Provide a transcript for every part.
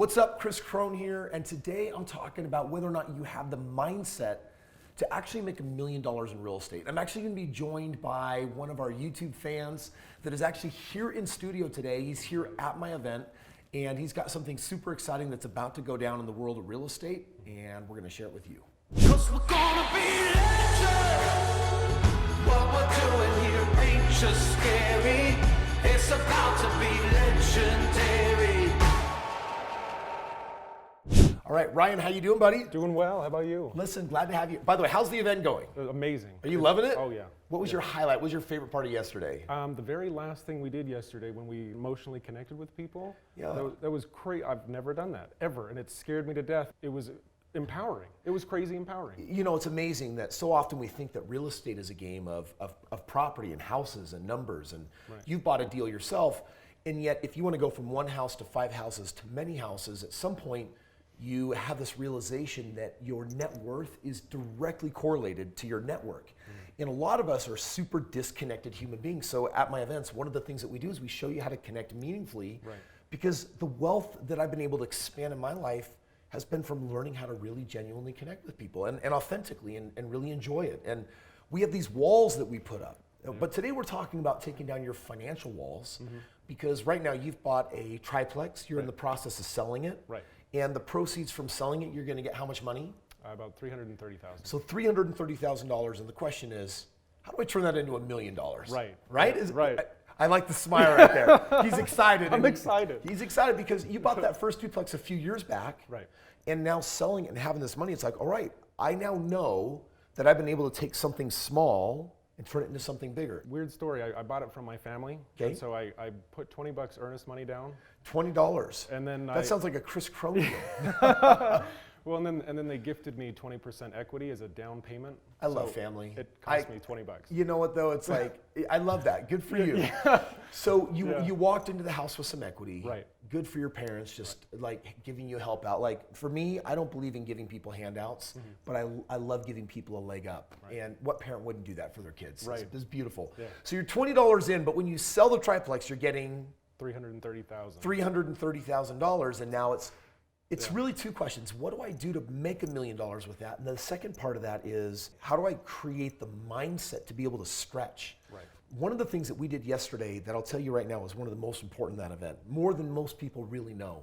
What's up, Kris Krohn here, and today I'm talking about whether or not you have the mindset to actually make $1 million in real estate. I'm actually going to be joined by one of our YouTube fans that is actually here in studio today. He's here at my event, and he's got something super exciting that's about to go down in the world of real estate, and we're going to share it with you. 'Cause we're gonna be legends. What we're doing here ain't just scary. It's about to be legendary. All right, Ryan, how you doing, buddy? Doing well. How about you? Listen, glad to have you. By the way, how's the event going? Amazing. Are you loving it? Oh yeah. What was your highlight? What was your favorite part of yesterday? The very last thing we did yesterday when we emotionally connected with people. Yeah. That was crazy. I've never done that ever, and it scared me to death. It was empowering. It was crazy empowering. You know, it's amazing that so often we think that real estate is a game of property and houses and numbers, and you've bought a deal yourself, and yet if you want to go from one house to 5 houses to many houses, at some point you have this realization that your net worth is directly correlated to your network. And a lot of us are super disconnected human beings. So at my events, one of the things that we do is we show you how to connect meaningfully, because the wealth that I've been able to expand in my life has been from learning how to really genuinely connect with people and authentically and really enjoy it. And we have these walls that we put up. But today we're talking about taking down your financial walls, because right now you've bought a triplex, you're in the process of selling it. And the proceeds from selling it, you're going to get how much money? About $330,000. So $330,000, and the question is, how do I turn that into $1 million? Right. Right? Right. I like the smile right there. He's excited. I'm excited. He's excited because you bought that first duplex a few years back. Right. And now selling it and having this money, it's like, all right, I now know that I've been able to take something small and turn it into something bigger. Weird story. I bought it from my family. Okay. And so I put $20 earnest money down. $20. And then that sounds like a Kris Krohn deal. Well, and then they gifted me 20% equity as a down payment. I love family. It cost me $20. You know what though? It's like, I love that. Good for you. So you walked into the house with some equity. Right. Good for your parents, just like giving you help out. Like for me, I don't believe in giving people handouts, but I love giving people a leg up. And what parent wouldn't do that for their kids? Right. It's beautiful. Yeah. So you're $20 in, but when you sell the triplex, you're getting $330,000. $330,000, and now it's really two questions. What do I do to make $1 million with that? And the second part of that is, how do I create the mindset to be able to stretch? Right. One of the things that we did yesterday that I'll tell you right now is one of the most important in that event, more than most people really know,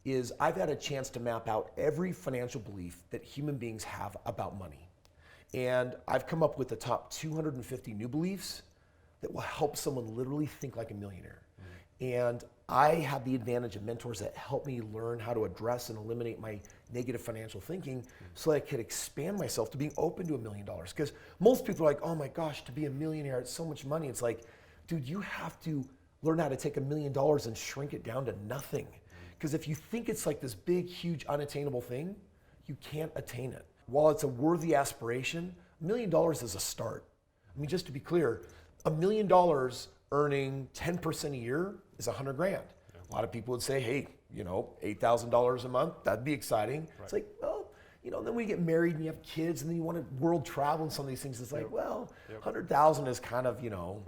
is I've had a chance to map out every financial belief that human beings have about money. And I've come up with the top 250 new beliefs that will help someone literally think like a millionaire. And I have the advantage of mentors that help me learn how to address and eliminate my negative financial thinking so that I could expand myself to being open to $1 million. Because most people are like, oh my gosh, to be a millionaire, it's so much money. It's like, dude, you have to learn how to take $1 million and shrink it down to nothing. Because if you think it's like this big, huge, unattainable thing, you can't attain it. While it's a worthy aspiration, $1 million is a start. I mean, just to be clear, $1 million earning 10% a year is $100 grand. A lot of people would say, hey, you know, $8,000 a month, that'd be exciting. It's like, well, you know, then when you get married and you have kids and then you want to world travel and some of these things, it's like, well, 100,000 is kind of, you know,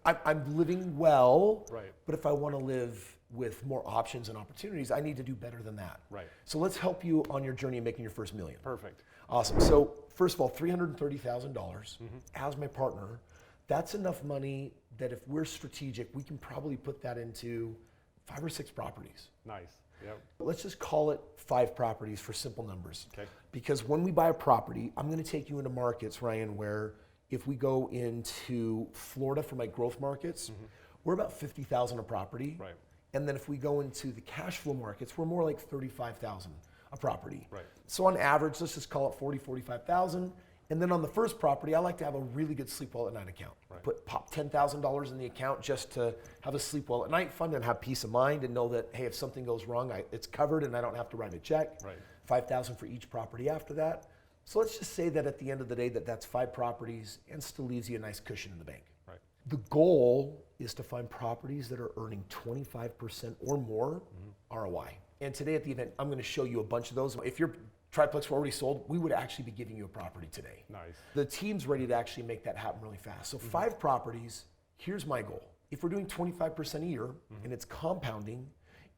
I'm living well, but if I want to live with more options and opportunities, I need to do better than that. So let's help you on your journey of making your first million. Perfect. Awesome. So first of all, $330,000 as my partner, that's enough money that if we're strategic, we can probably put that into 5 or 6 properties. Nice. Yep. Let's just call it 5 properties for simple numbers. Okay. Because when we buy a property, I'm going to take you into markets, Ryan, where if we go into Florida for my growth markets, we're about $50,000 a property. Right. And then if we go into the cash flow markets, we're more like $35,000 a property. Right. So on average, let's just call it $45,000. And then on the first property, I like to have a really good sleep well at night account. Pop $10,000 in the account just to have a sleep well at night fund and have peace of mind and know that, hey, if something goes wrong, it's covered and I don't have to write a check. $5,000 for each property after that. So let's just say that at the end of the day that's 5 properties and still leaves you a nice cushion in the bank. The goal is to find properties that are earning 25% or more ROI. And today at the event, I'm going to show you a bunch of those. If your triplex were already sold, we would actually be giving you a property today. Nice. The team's ready to actually make that happen really fast. So 5 properties, here's my goal. If we're doing 25% a year and it's compounding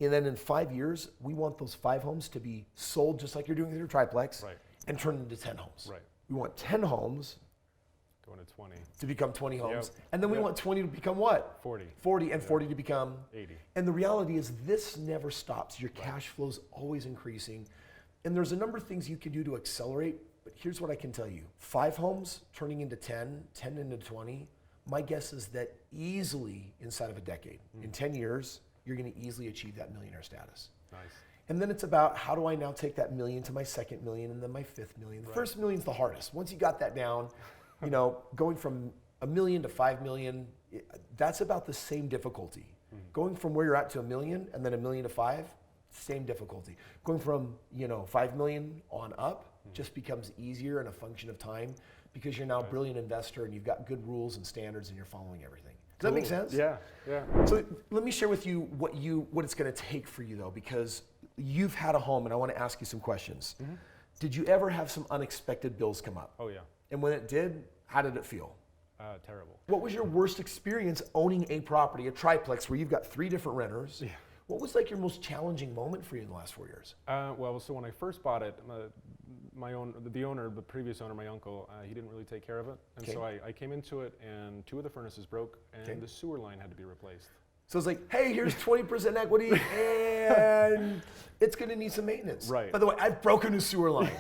And then in 5 years, we want those 5 homes to be sold just like you're doing with your triplex Right. and turned into 10 homes. Right. We want 10 homes Going to 20. to become 20 homes. Yep. And then we Yep. want 20 to become what? 40. 40 and 40 to become 80. And the reality is this never stops. Your cash flow is always increasing. And there's a number of things you can do to accelerate, but here's what I can tell you. 5 homes turning into 10, 10 into 20, my guess is that easily inside of a decade, in 10 years, you're gonna easily achieve that millionaire status. Nice. And then it's about how do I now take that million to my second million and then my 5th million. The first million's the hardest. Once you got that down, you know, going from $1 million to 5 million, that's about the same difficulty. Going from where you're at to $1 million and then $1 million to 5, same difficulty. Going from, you know, 5 million on up just becomes easier and a function of time because you're now a brilliant investor and you've got good rules and standards and you're following everything. Does that make sense? Yeah, yeah. So let me share with you what it's going to take for you though, because you've had a home and I want to ask you some questions. Did you ever have some unexpected bills come up? Oh yeah. And when it did, how did it feel? Terrible. What was your worst experience owning a property, a triplex where you've got 3 different renters? Yeah. What was like your most challenging moment for you in the last 4 years? Well, so when I first bought it, the previous owner, my uncle, he didn't really take care of it. And so I came into it and 2 of the furnaces broke and the sewer line had to be replaced. So it's like, hey, here's 20% equity and it's gonna need some maintenance. Right. By the way, I've broken a sewer line.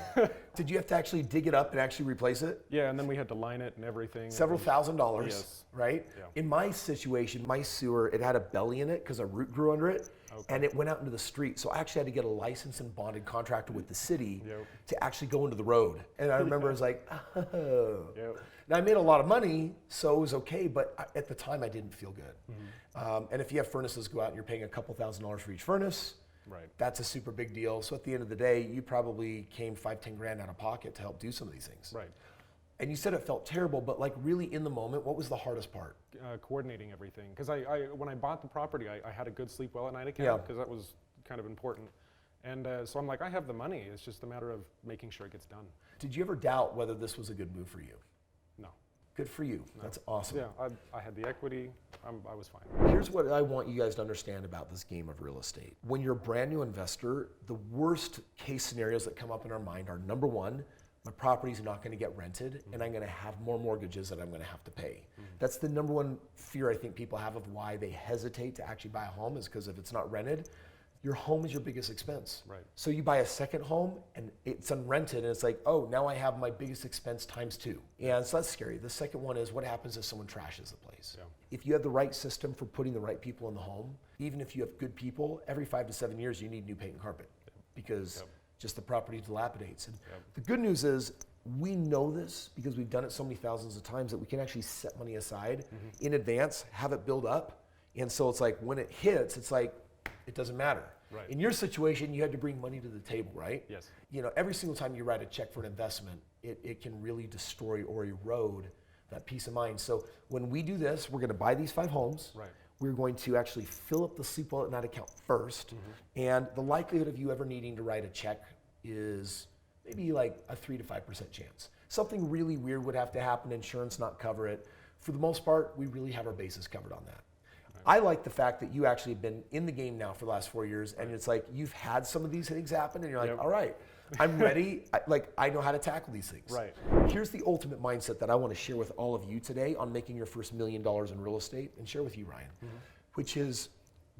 Did you have to actually dig it up and actually replace it? Yeah, and then we had to line it and everything. Several $1,000s, Yes. right? Yeah. In my situation, my sewer, it had a belly in it because a root grew under it, and it went out into the street. So I actually had to get a licensed and bonded contractor with the city to actually go into the road. And I remember it was like, oh. Yep. Now I made a lot of money, so it was okay, but at the time I didn't feel good. And if you have furnaces go out and you're paying a couple $1,000s for each furnace, Right. that's a super big deal. So at the end of the day, you probably came 5-10 grand out of pocket to help do some of these things. Right. And you said it felt terrible, but like really in the moment, what was the hardest part? Coordinating everything. Because when I bought the property, I had a good sleep well at night account because that was kind of important. And so I'm like, I have the money. It's just a matter of making sure it gets done. Did you ever doubt whether this was a good move for you? No. Good for you. That's awesome. Yeah, I had the equity. I was fine. Here's what I want you guys to understand about this game of real estate. When you're a brand new investor, the worst case scenarios that come up in our mind are number 1, my property's not going to get rented and I'm going to have more mortgages that I'm going to have to pay. That's the number 1 fear I think people have of why they hesitate to actually buy a home is because if it's not rented, your home is your biggest expense. Right. So you buy a second home and it's unrented and it's like, oh, now I have my biggest expense times 2. And so that's scary. The second one is what happens if someone trashes the place? Yeah. If you have the right system for putting the right people in the home, even if you have good people, every 5 to 7 years you need new paint and carpet because just the property dilapidates. And the good news is we know this because we've done it so many thousands of times that we can actually set money aside in advance, have it build up. And so it's like when it hits, it's like, it doesn't matter. Right. In your situation, you had to bring money to the table, right? Yes. You know, every single time you write a check for an investment, it can really destroy or erode that peace of mind. So when we do this, we're going to buy these 5 homes. Right. We're going to actually fill up the sleep well at night account first. And the likelihood of you ever needing to write a check is maybe like a 3 to 5% chance. Something really weird would have to happen, insurance not cover it. For the most part, we really have our bases covered on that. I like the fact that you actually have been in the game now for the last 4 years, and it's like you've had some of these things happen, and you're like, all right, I'm ready. I know how to tackle these things. Right. Here's the ultimate mindset that I want to share with all of you today on making your first $1 million in real estate, and share with you, Ryan, which is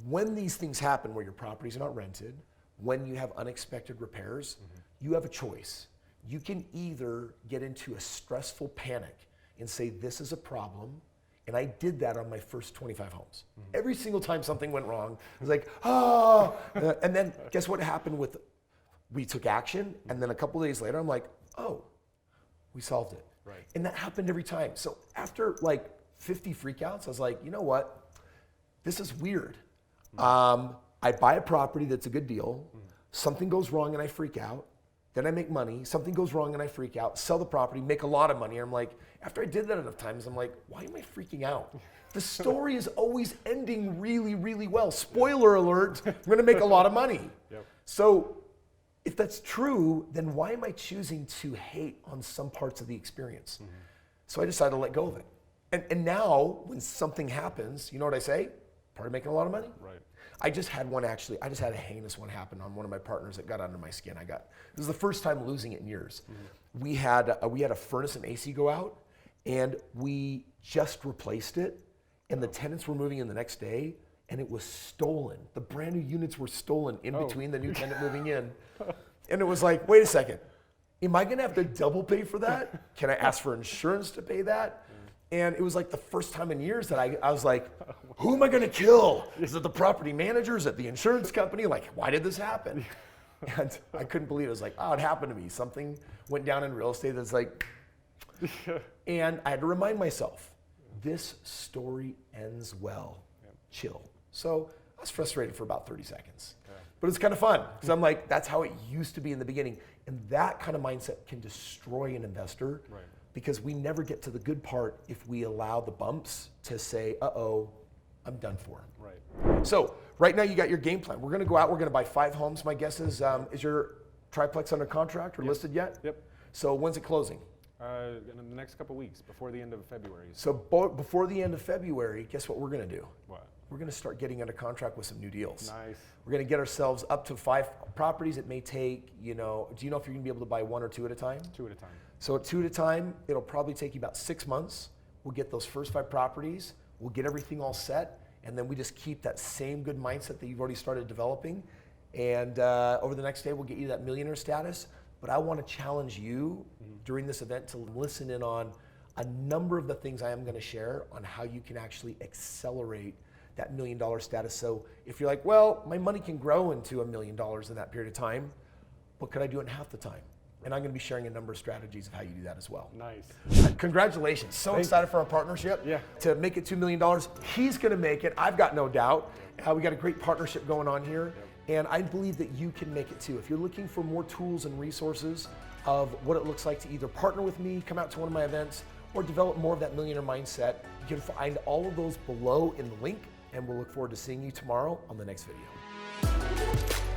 when these things happen where your properties are not rented, when you have unexpected repairs, you have a choice. You can either get into a stressful panic and say, this is a problem. And I did that on my first 25 homes. Every single time something went wrong, it was like, oh. And then guess what happened we took action, and then a couple days later, I'm like, oh, we solved it. Right. And that happened every time. So after like 50 freakouts, I was like, you know what? This is weird. I buy a property that's a good deal. Something goes wrong and I freak out. Then I make money, something goes wrong and I freak out, sell the property, make a lot of money. And I'm like, after I did that enough times, I'm like, why am I freaking out? The story is always ending really, really well. Spoiler alert, I'm gonna make a lot of money. So if that's true, then why am I choosing to hate on some parts of the experience? So I decided to let go of it. And now when something happens, you know what I say? Part of making a lot of money. Right. I just had one actually. I just had a heinous one happen on one of my partners that got under my skin. This was the first time losing it in years. We had a furnace and AC go out, and we just replaced it, and the tenants were moving in the next day, and it was stolen. The brand new units were stolen in between the new tenant moving in, and it was like, wait a second, am I gonna have to double pay for that? Can I ask for insurance to pay that? And it was like the first time in years that I was like, who am I gonna kill? Is it the property manager? Is it the insurance company? Like, why did this happen? And I couldn't believe it. It was like, oh, it happened to me. Something went down in real estate that's like, and I had to remind myself, this story ends well. Chill. So I was frustrated for about 30 seconds. But it's kind of fun because I'm like, that's how it used to be in the beginning. And that kind of mindset can destroy an investor because we never get to the good part if we allow the bumps to say, uh-oh, I'm done for. So right now you got your game plan. We're going to go out. We're going to buy 5 homes. My guess is your triplex under contract or listed yet? Yep. So when's it closing? In the next couple weeks, before the end of February. So before the end of February, guess what we're going to do? What? We're going to start getting under contract with some new deals. Nice. We're going to get ourselves up to 5 properties. It may take, do you know if you're going to be able to buy 1 or 2 at a time? 2 at a time. So at 2 at a time, it'll probably take you about 6 months. We'll get those first 5 properties. We'll get everything all set. And then we just keep that same good mindset that you've already started developing. And over the next day, we'll get you that millionaire status. But I want to challenge you during this event to listen in on a number of the things I am going to share on how you can actually accelerate that $1 million status. So if you're like, well, my money can grow into $1 million in that period of time, but could I do it in half the time? And I'm going to be sharing a number of strategies of how you do that as well. Nice. Congratulations. So excited for our partnership. Yeah. To make it $2 million. He's going to make it. I've got no doubt. We got a great partnership going on here. And I believe that you can make it too. If you're looking for more tools and resources of what it looks like to either partner with me, come out to one of my events, or develop more of that millionaire mindset, you can find all of those below in the link. And we'll look forward to seeing you tomorrow on the next video.